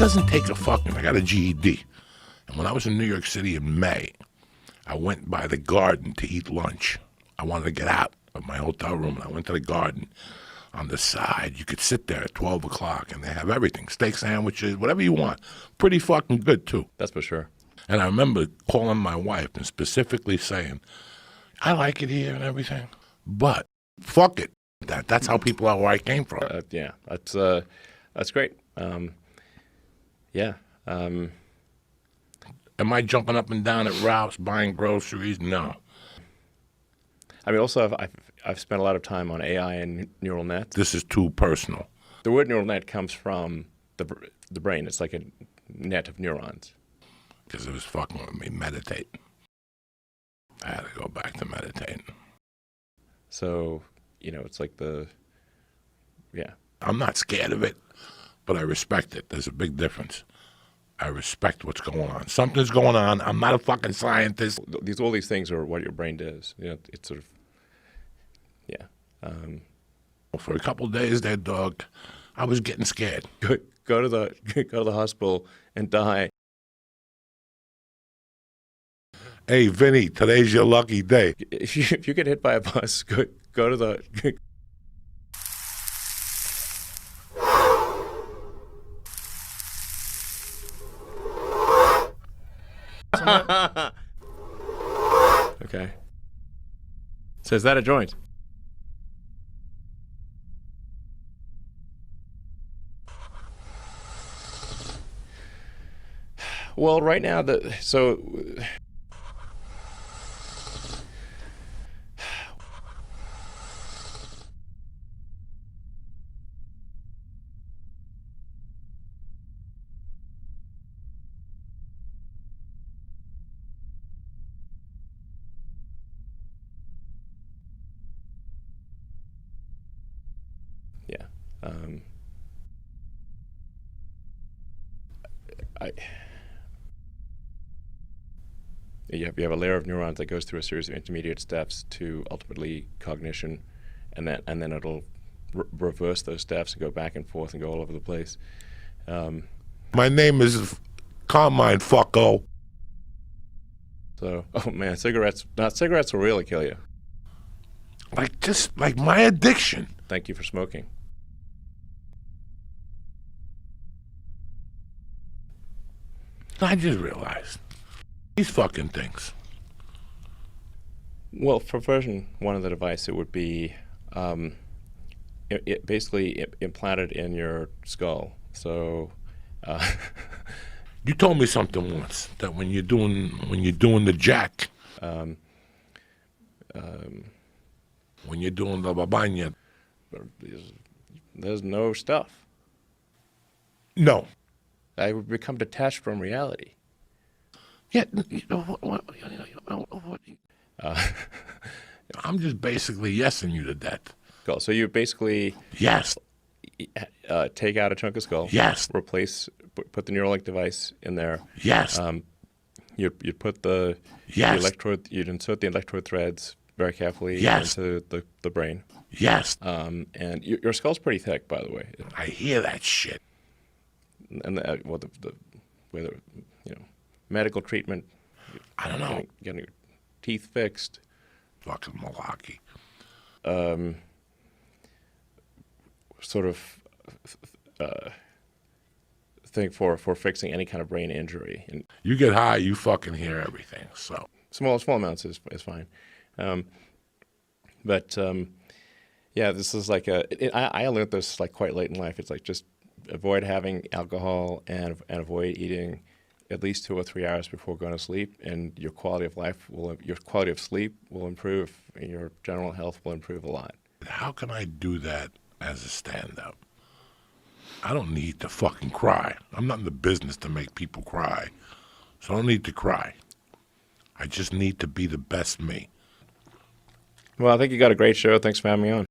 doesn't take a fucking, I got a GED. And when I was in New York City in May, I went by the Garden to eat lunch. I wanted to get out of my hotel room, and I went to the Garden. On the side, you could sit there at 12 o'clock, and they have everything, steak sandwiches, whatever you want. Pretty fucking good, too. That's for sure. And I remember calling my wife and specifically saying, I like it here and everything, but fuck it. That's how people are where I came from. Yeah, that's great. Yeah. Am I jumping up and down at Ralph's buying groceries? No. I mean, also, I've spent a lot of time on AI and neural nets. This is too personal. The word neural net comes from the brain. It's like a net of neurons. Because it was fucking with me. Meditate. I had to go back to meditating. So, it's like yeah. I'm not scared of it, but I respect it. There's a big difference. I respect what's going on. Something's going on. I'm not a fucking scientist. All these things are what your brain does. It's sort of, yeah. For a couple of days there, dog, I was getting scared. Go to the hospital and die. Hey, Vinny, today's your lucky day. If you get hit by a bus, go to the. Okay. So is that a joint? Well, right now yeah. You have a layer of neurons that goes through a series of intermediate steps to ultimately cognition, and then it'll reverse those steps and go back and forth and go all over the place. My name is Carmine, fucko. So, oh man, cigarettes will really kill you. Just like my addiction. Thank you for smoking. I just realized these fucking things. Well, for version 1 of the device, it would be it basically implanted in your skull. So you told me something once that when you're doing the jack, when you're doing the babanya, there's no stuff. No. I would become detached from reality. Yeah. I'm just basically yesing you to death. Cool. So you basically Yes. Take out a chunk of skull. Yes. Put the Neuralink device in there. Yes. You put the electrode. You'd insert the electrode threads very carefully into the brain. Yes. And your skull's pretty thick, by the way. I hear that shit. And whether medical treatment. I don't know. Getting your teeth fixed. Fucking malarkey. Sort of thing for fixing any kind of brain injury. And you get high, you fucking hear everything. So small amounts is fine. But yeah, this is like I learned this like quite late in life. It's like just avoid having alcohol and avoid eating at least 2 or 3 hours before going to sleep, and your quality of sleep will improve, and your general health will improve a lot. How can I do that as a stand-up? I don't need to fucking cry. I'm not in the business to make people cry, so I don't need to cry. I just need to be the best me. Well, I think you got a great show. Thanks for having me on.